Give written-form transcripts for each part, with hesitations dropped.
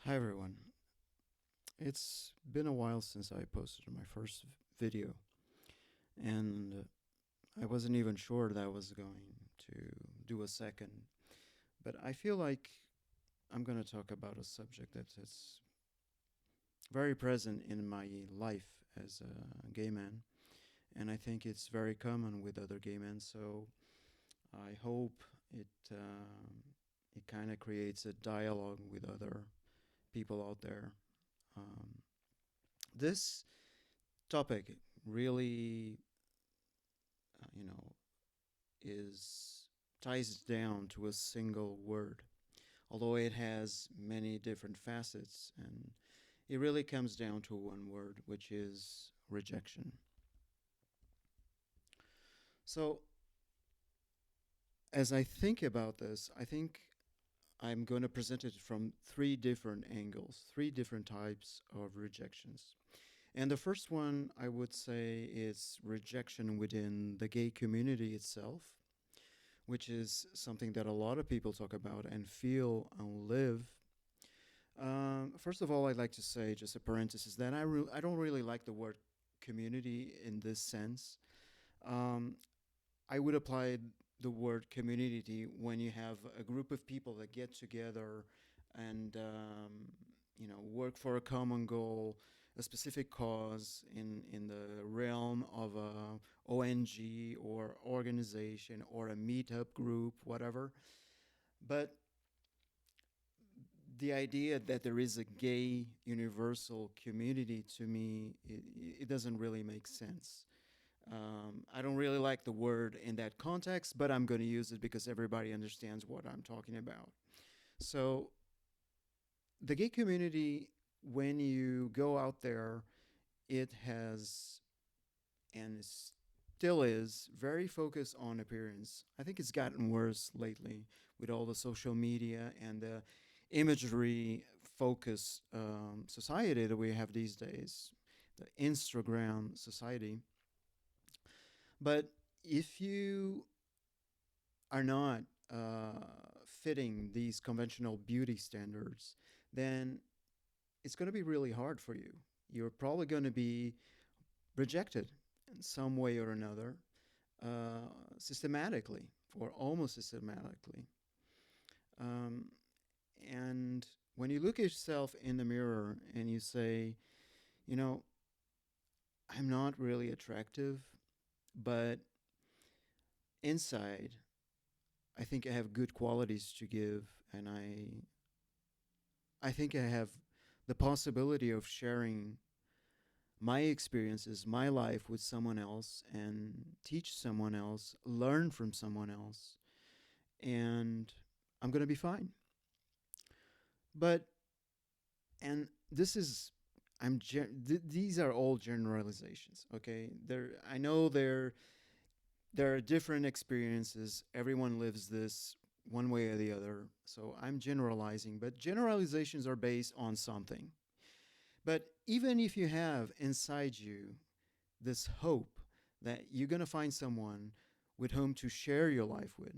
Hi everyone. It's been a while since I posted my first video, and I wasn't even sure that I was going to do a second. But I feel like I'm going to talk about a subject that is very present in my life as a gay man, and I think it's very common with other gay men. So I hope it kind of creates a dialogue with other people out there. Um, this topic really, you know, is ties down to a single word, although it has many different facets, and it really comes down to one word, which is rejection. So, as I think about this, I think I'm going to present it from three different angles, three different types of rejections. And the first one I would say is rejection within the gay community itself, which is something that a lot of people talk about and feel and live. First of all, I'd like to say, just a parenthesis, that I don't really like the word community in this sense. Um, I would apply the word community when you have a group of people that get together and work for a common goal, a specific cause in the realm of a ONG or organization or a meetup group, whatever. But the idea that there is a gay universal community, to me, it doesn't really make sense. I don't really like the word in that context, but I'm going to use it because everybody understands what I'm talking about. So, the gay community, when you go out there, it has and still is very focused on appearance. I think it's gotten worse lately with all the social media and the imagery focused society that we have these days, the Instagram society. But if you are not uh, fitting these conventional beauty standards, then it's going to be really hard for you. You're probably going to be rejected in some way or another, systematically or almost systematically. Um, and when you look at yourself in the mirror and you say, you know, I'm not really attractive, but inside, I think I have good qualities to give, and I think I have the possibility of sharing my experiences, my life with someone else, and teach someone else, learn from someone else, and I'm going to be fine. But and this is these are all generalizations, okay? I know there are different experiences. Everyone lives this one way or the other. So I'm generalizing, but generalizations are based on something. But even if you have inside you this hope that you're going to find someone with whom to share your life with,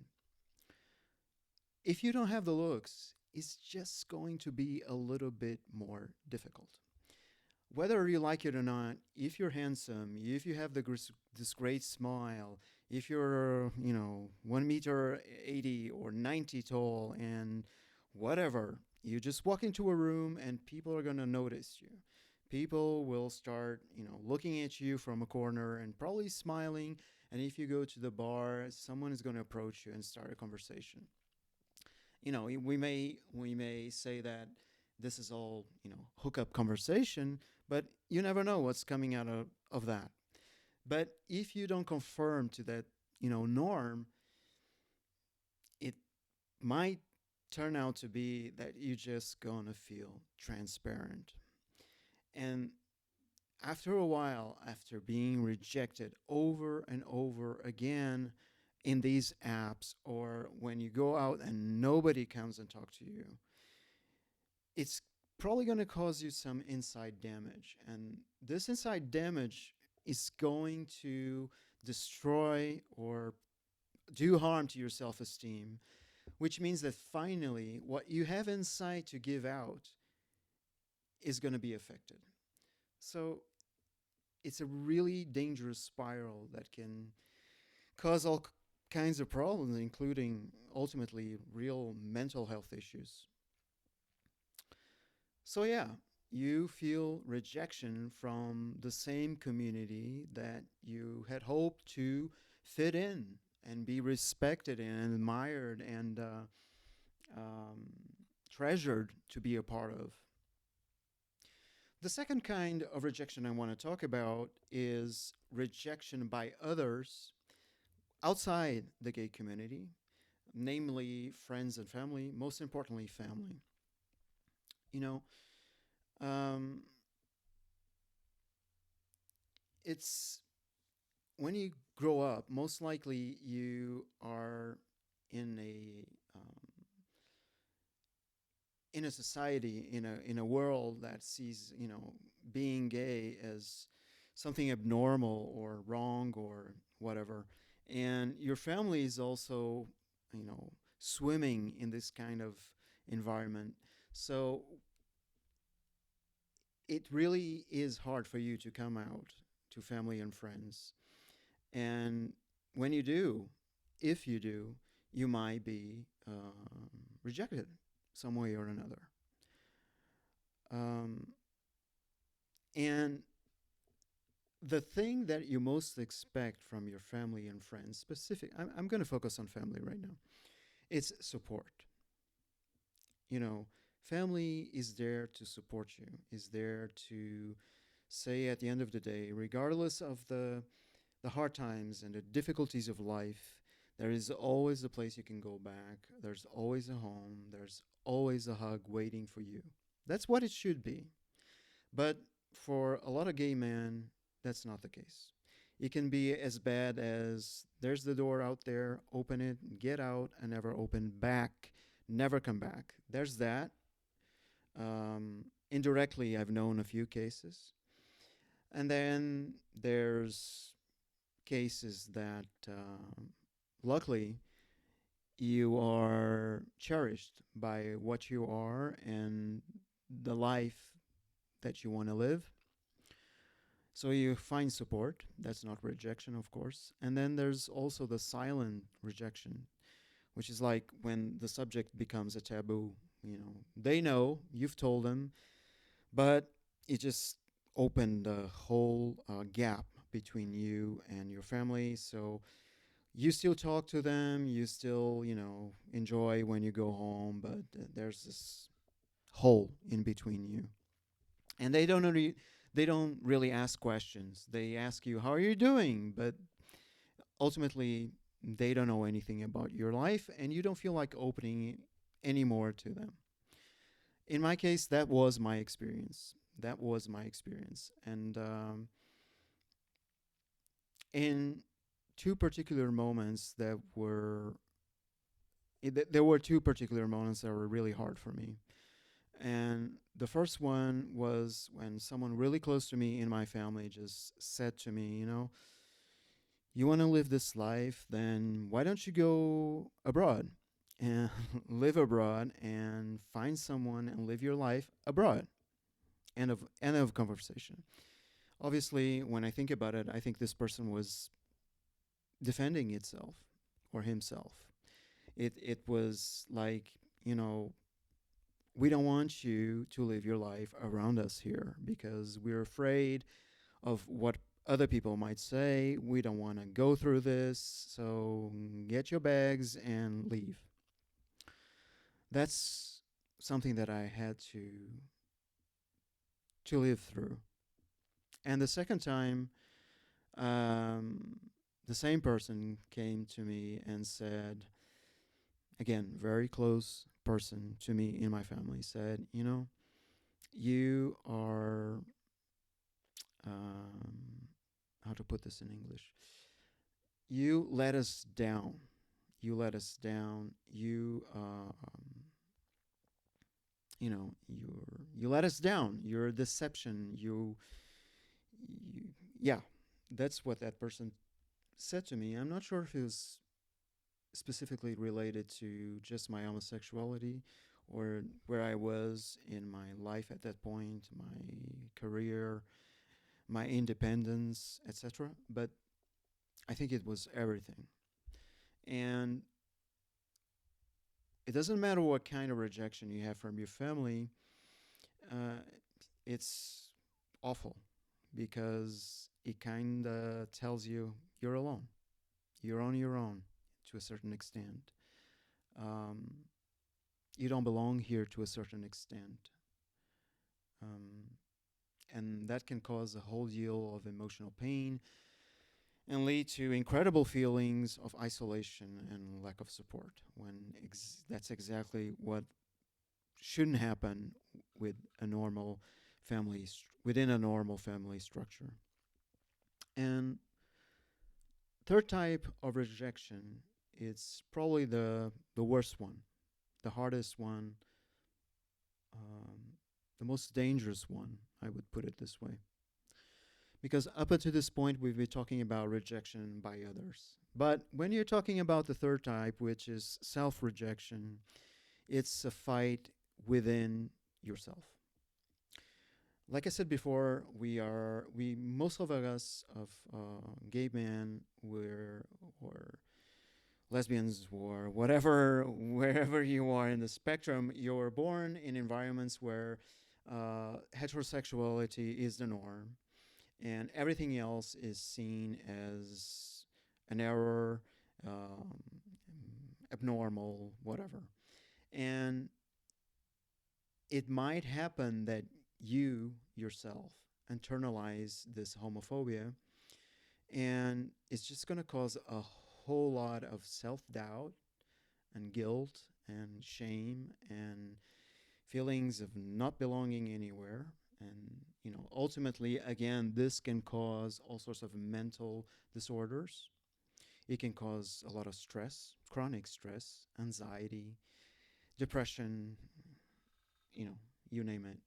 if you don't have the looks, it's just going to be a little bit more difficult. Whether you like it or not, if you're handsome, if you have this great smile, if you're, 1 meter 80 or 90 tall and whatever, you just walk into a room and people are going to notice you. People will start, looking at you from a corner and probably smiling. And if you go to the bar, someone is going to approach you and start a conversation. We may say that this is all hookup conversation, but you never know what's coming out of that. But if you don't conform to that norm, it might turn out to be that you're just gonna feel transparent. And after a while, after being rejected over and over again in these apps, or when you go out and nobody comes and talk to you, it's probably going to cause you some inside damage. And this inside damage is going to destroy or do harm to your self esteem, which means that finally, what you have inside to give out is going to be affected. So it's a really dangerous spiral that can cause all kinds of problems, including ultimately real mental health issues. So, yeah, you feel rejection from the same community that you had hoped to fit in and be respected and admired and um, treasured to be a part of. The second kind of rejection I want to talk about is rejection by others outside the gay community, namely friends and family, most importantly, family. You know, um, it's when you grow up, most likely you are in a society, in a world that sees, being gay as something abnormal or wrong or whatever, and your family is also, swimming in this kind of environment. So it really is hard for you to come out to family and friends. And when you do, if you do, you might be rejected some way or another. Um, and the thing that you most expect from your family and friends, I'm going to focus on family right now, it's support. You know, family is there to support you, is there to say at the end of the day, regardless of the hard times and the difficulties of life, there is always a place you can go back. There's always a home. There's always a hug waiting for you. That's what it should be. But for a lot of gay men, that's not the case. It can be as bad as there's the door out there, open it, get out, and never open back, never come back. There's that. Indirectly, I've known a few cases. And then there's cases that luckily you are cherished by what you are and the life that you want to live. So you find support. That's not rejection, of course. And then there's also the silent rejection, which is like when the subject becomes a taboo. They know, you've told them, but it just opened a whole gap between you and your family. So you still talk to them, you still, enjoy when you go home, but there's this hole in between you. And they don't really ask questions. They ask you, "How are you doing?" But ultimately, they don't know anything about your life, and you don't feel like opening anymore to them. In my case, that was my experience. That was my experience. And in two particular moments there were two particular moments that were really hard for me. And the first one was when someone really close to me in my family just said to me, you want to live this life, then why don't you go abroad and live abroad and find someone and live your life abroad? End of conversation. Obviously, when I think about it, I think this person was defending itself or himself. It was like, we don't want you to live your life around us here because we're afraid of what other people might say. We don't want to go through this, so get your bags and leave. That's something that I had to live through. And the second time, um, the same person came to me and said, again, very close person to me in my family, said, you are, um, how to put this in English? You let us down. You let us down. You let us down. You're a deception. You, yeah, that's what that person said to me. I'm not sure if it was specifically related to just my homosexuality or where I was in my life at that point, my career, my independence, etc. But I think it was everything. And it doesn't matter what kind of rejection you have from your family, uh, it's awful because it kind of tells you you're alone. You're on your own to a certain extent. Um, you don't belong here to a certain extent. Um, and that can cause a whole deal of emotional pain and lead to incredible feelings of isolation and lack of support when that's exactly what shouldn't happen with a normal within a normal family structure. And third type of rejection, it's probably the worst one, the hardest one, um, the most dangerous one, I would put it this way. Because up until this point, we've been talking about rejection by others. But when you're talking about the third type, which is self rejection, it's a fight within yourself. Like I said before, we most of us of gay men were or lesbians or whatever, wherever you are in the spectrum, you're born in environments where heterosexuality is the norm, and everything else is seen as an error, um, abnormal, whatever. And it might happen that you yourself internalize this homophobia, and it's just going to cause a whole lot of self doubt and guilt and shame and feelings of not belonging anywhere. And, ultimately, again, this can cause all sorts of mental disorders. It can cause a lot of stress, chronic stress, anxiety, depression, you know, you name it.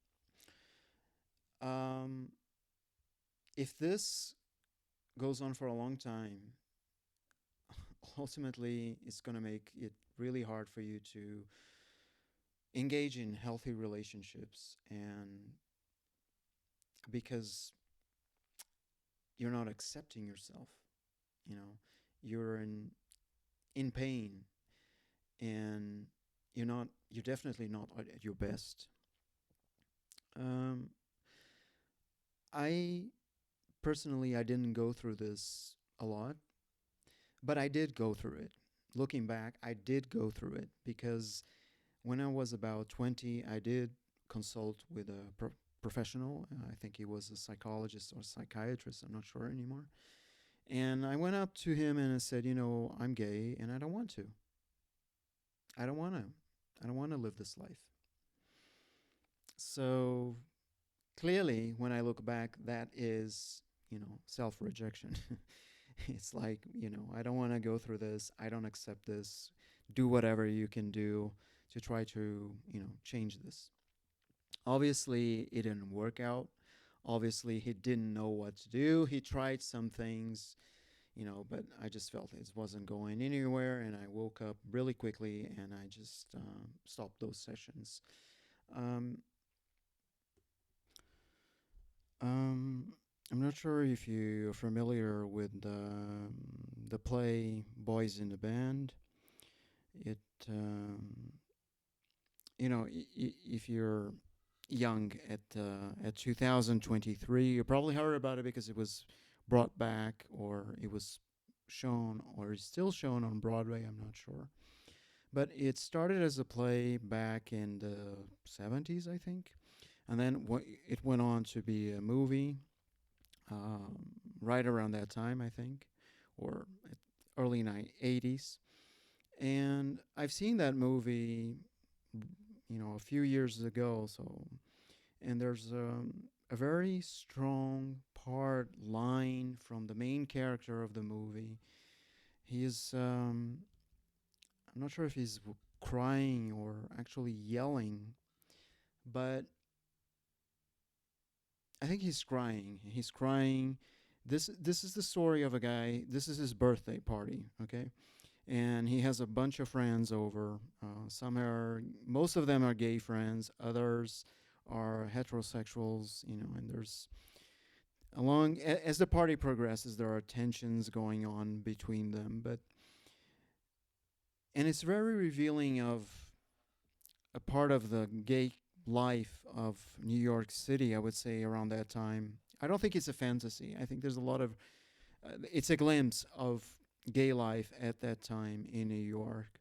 Um, if this goes on for a long time, ultimately it's going to make it really hard for you to engage in healthy relationships, and because you're not accepting yourself, you know, you're in pain, and you're definitely not at your best. um, I personally, I didn't go through this a lot, but I did go through it. Looking back, I did go through it because when I was about 20, I did consult with a professional. I think he was a psychologist or psychiatrist. I'm not sure anymore. And I went up to him and I said, I'm gay and I don't want to. I don't want to. I don't want to live this life. So clearly, when I look back, that is, self rejection. It's like, I don't want to go through this. I don't accept this. Do whatever you can do to try to, change this. Obviously, it didn't work out. Obviously, he didn't know what to do. He tried some things, but I just felt it wasn't going anywhere. And I woke up really quickly and I just stopped those sessions. Um, um, I'm not sure if you're familiar with the play Boys in the Band. It, if you're young at 2023, you probably heard about it because it was brought back, or it was shown, or is still shown on Broadway. I'm not sure, but it started as a play back in the 70s, I think, and then it went on to be a movie um, right around that time, I think, or early 80s. And I've seen that movie, a few years ago. So, and there's a very strong line from the main character of the movie. He is, I'm not sure if he's crying or actually yelling, but I think he's crying. He's crying. This is the story of a guy. This is his birthday party. Okay, and he has a bunch of friends over. Most of them are gay friends, others are heterosexuals, and there's as the party progresses, there are tensions going on between them, and it's very revealing of a part of the gay life of New York City, I would say, around that time. I don't think it's a fantasy. I think there's a lot of, it's a glimpse of gay life at that time in New York.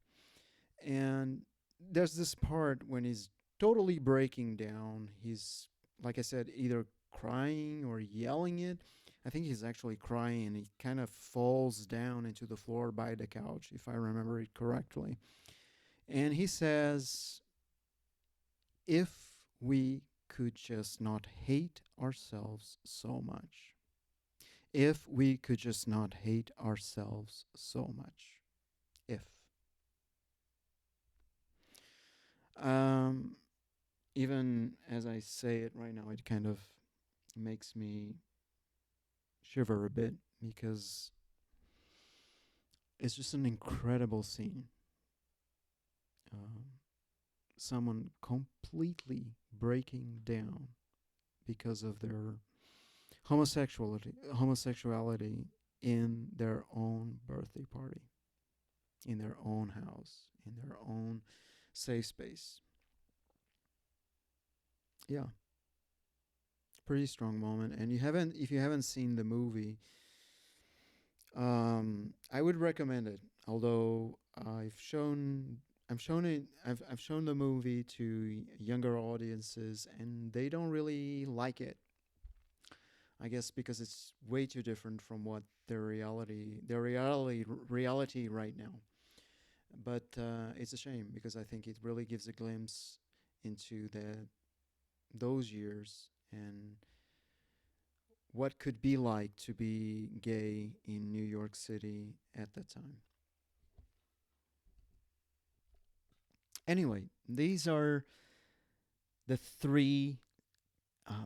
And there's this part when he's totally breaking down. He's, like I said, either crying or yelling it. I think he's actually crying, and he kind of falls down into the floor by the couch, if I remember it correctly. And he says, if we could just not hate ourselves so much. If we could just not hate ourselves so much. If. Um, Even as I say it right now, it kind of makes me shiver a bit because it's just an incredible scene. Um, Someone completely breaking down because of their homosexuality in their own birthday party, in their own house, in their own safe space. Yeah, pretty strong moment. And if you haven't seen the movie, I would recommend it. Although I've shown the movie to younger audiences, and they don't really like it. I guess because it's way too different from what their reality right now. But it's a shame because I think it really gives a glimpse into those years and what could be like to be gay in New York City at that time. Anyway, these are the three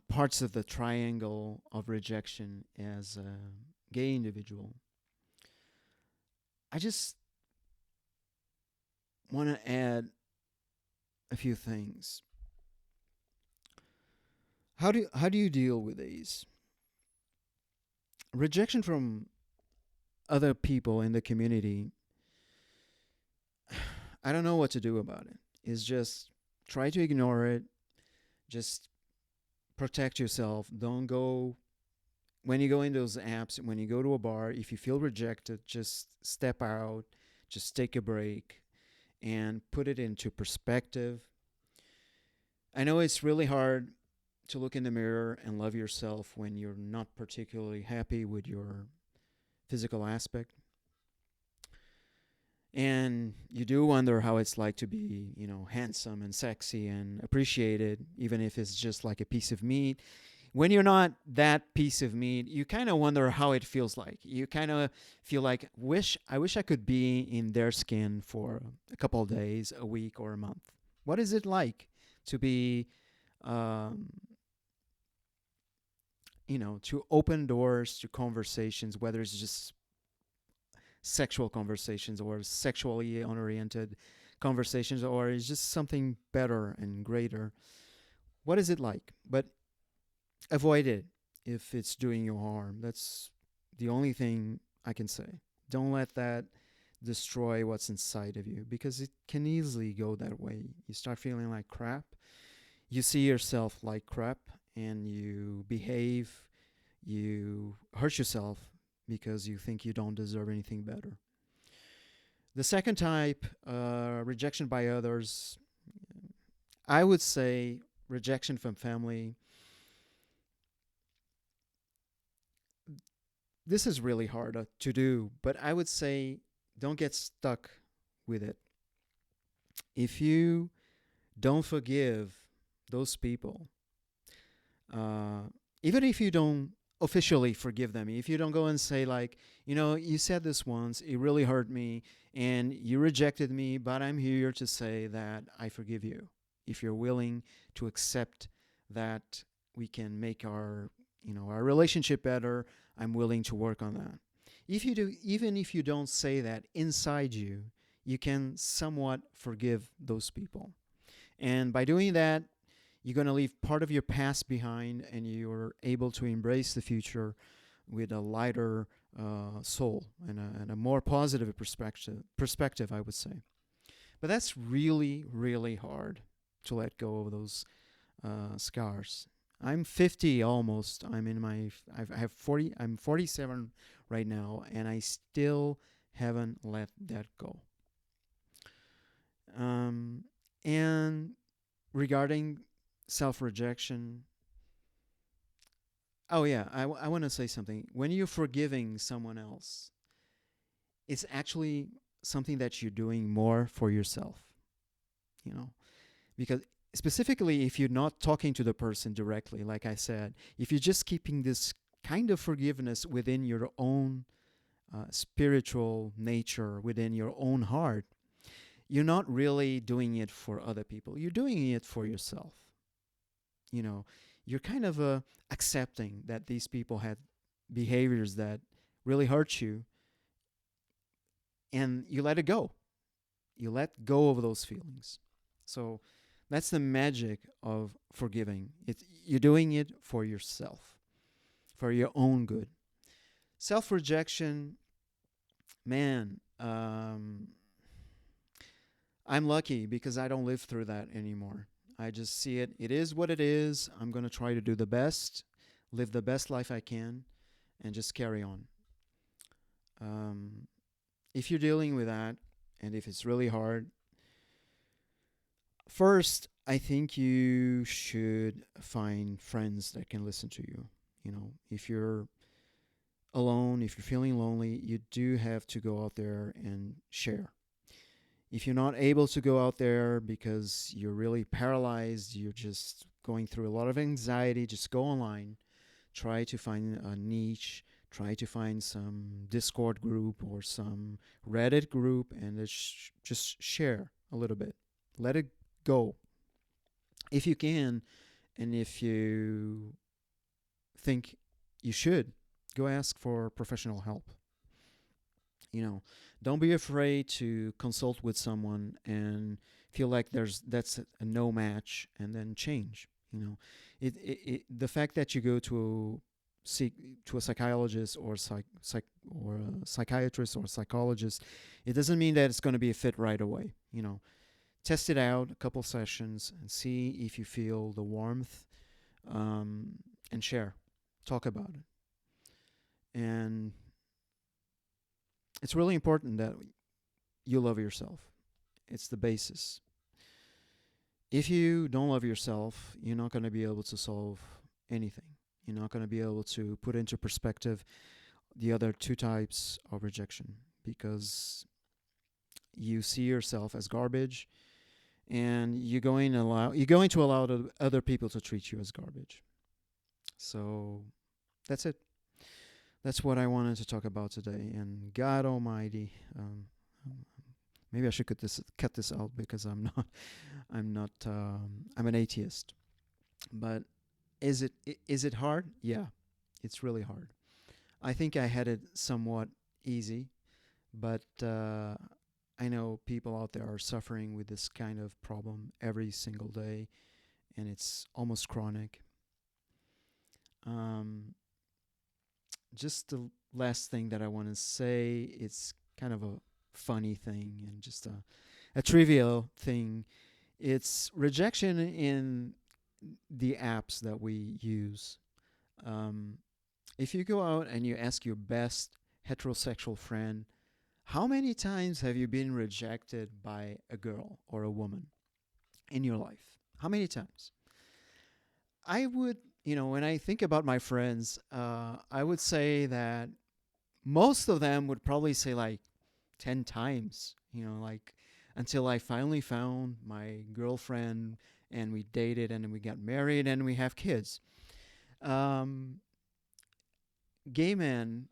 parts of the triangle of rejection as a gay individual. I just want to add a few things. How do you deal with these? Rejection from other people in the community, I don't know what to do about it. It's just try to ignore it. Just protect yourself. Don't go when you go in those apps, when you go to a bar, if you feel rejected, just step out, just take a break and put it into perspective. I know it's really hard to look in the mirror and love yourself when you're not particularly happy with your physical aspect. And you do wonder how it's like to be, handsome and sexy and appreciated, even if it's just like a piece of meat. When you're not that piece of meat, you kind of wonder how it feels like. You kind of feel like, I wish I could be in their skin for a couple of days, a week, or a month. What is it like to be, um, to open doors to conversations, whether it's just sexual conversations or sexually oriented conversations, or it's just something better and greater? What is it like? But avoid it if it's doing you harm. That's the only thing I can say. Don't let that destroy what's inside of you because it can easily go that way. You start feeling like crap. You see yourself like crap and you behave, you hurt yourself because you think you don't deserve anything better. The second type, rejection by others, I would say rejection from family. This is really hard to do, but I would say don't get stuck with it. If you don't forgive those people, uh, even if you don't officially forgive them, if you don't go and say, like, you said this once, it really hurt me, and you rejected me, but I'm here to say that I forgive you. If you're willing to accept that we can make our relationship better, I'm willing to work on that. If you do, even if you don't say that inside you, you can somewhat forgive those people. And by doing that, you're going to leave part of your past behind and you're able to embrace the future with a lighter soul and a more positive perspective, I would say. But that's really, really hard to let go of those scars. I'm 50 almost. I'm in my I have 40. I'm 47 right now, and I still haven't let that go. Um, and regarding self rejection, oh yeah, I want to say something. When you're forgiving someone else, it's actually something that you're doing more for yourself. You know, because specifically if you're not talking to the person directly, like I said, if you're just keeping this kind of forgiveness within your own spiritual nature, within your own heart, you're not really doing it for other people. You're doing it for yourself. You know, you're kind of accepting that these people had behaviors that really hurt you, and you let it go. You let go of those feelings. So that's the magic of forgiving. You're doing it for yourself, for your own good. Self rejection, man, I'm lucky because I don't live through that anymore. I just see it. It is what it is. I'm going to try to do the best, live the best life I can, and just carry on. Um, if you're dealing with that, and if it's really hard, first, I think you should find friends that can listen to you. You know, if you're alone, if you're feeling lonely, you do have to go out there and share. If you're not able to go out there because you're really paralyzed, you're just going through a lot of anxiety, just go online, try to find a niche, try to find some Discord group or some Reddit group, and just share a little bit. Let it go if you can, and if you think you should, go ask for professional help. You know, don't be afraid to consult with someone and feel like that's a no match, and then change. You know, the fact that you go seek to a psychologist or or a psychiatrist or a psychologist, it doesn't mean that it's going to be a fit right away. You know, test it out a couple sessions and see if you feel the warmth, and share, talk about it. And it's really important that you love yourself. It's the basis. If you don't love yourself, you're not going to be able to solve anything. You're not going to be able to put into perspective the other two types of rejection, because you see yourself as garbage, and you're going to allow other people to treat you as garbage. So that's it. That's what I wanted to talk about today. And God Almighty, maybe I should cut this out because I'm not. I'm an atheist. But is it hard? Yeah, it's really hard. I think I had it somewhat easy, but I know people out there are suffering with this kind of problem every single day, and it's almost chronic. Um, just the last thing that I want to say, it's kind of a funny thing and just a trivial thing. It's rejection in the apps that we use. Um, if you go out and you ask your best heterosexual friend, how many times have you been rejected by a girl or a woman in your life? How many times? I would, when I think about my friends, I would say that most of them would probably say like 10 times, like until I finally found my girlfriend and we dated and we got married and we have kids. Um, Gay men,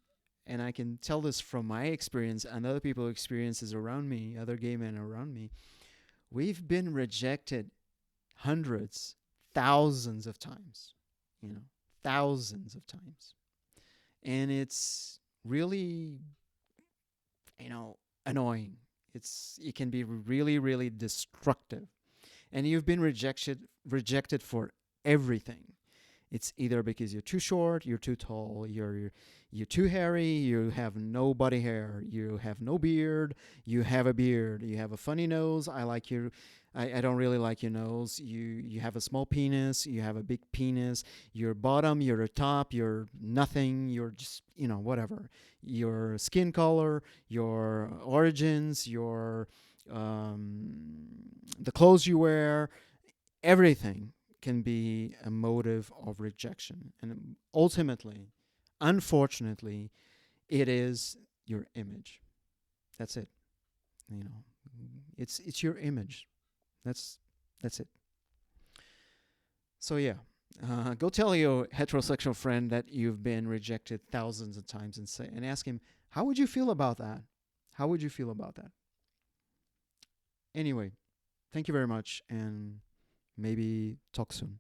and I can tell this from my experience and other people's experiences around me, other gay men around me, we've been rejected hundreds, thousands of times, thousands of times. And it's really, annoying. It can be really, really destructive. And you've been rejected for everything. It's either because you're too short, you're too tall, you're too hairy, you have no body hair, you have no beard, you have a beard, you have a funny nose. I don't really like your nose. You have a small penis, you have a big penis, you're bottom, you're a top, you're nothing, you're just, whatever. Your skin color, your origins, your the clothes you wear, everything can be a motive of rejection. And ultimately, unfortunately, it is your image. That's it. You know, it's your image. That's it. So yeah, go tell your heterosexual friend that you've been rejected thousands of times, and ask him, how would you feel about that? How would you feel about that? Anyway, thank you very much, and maybe talk soon.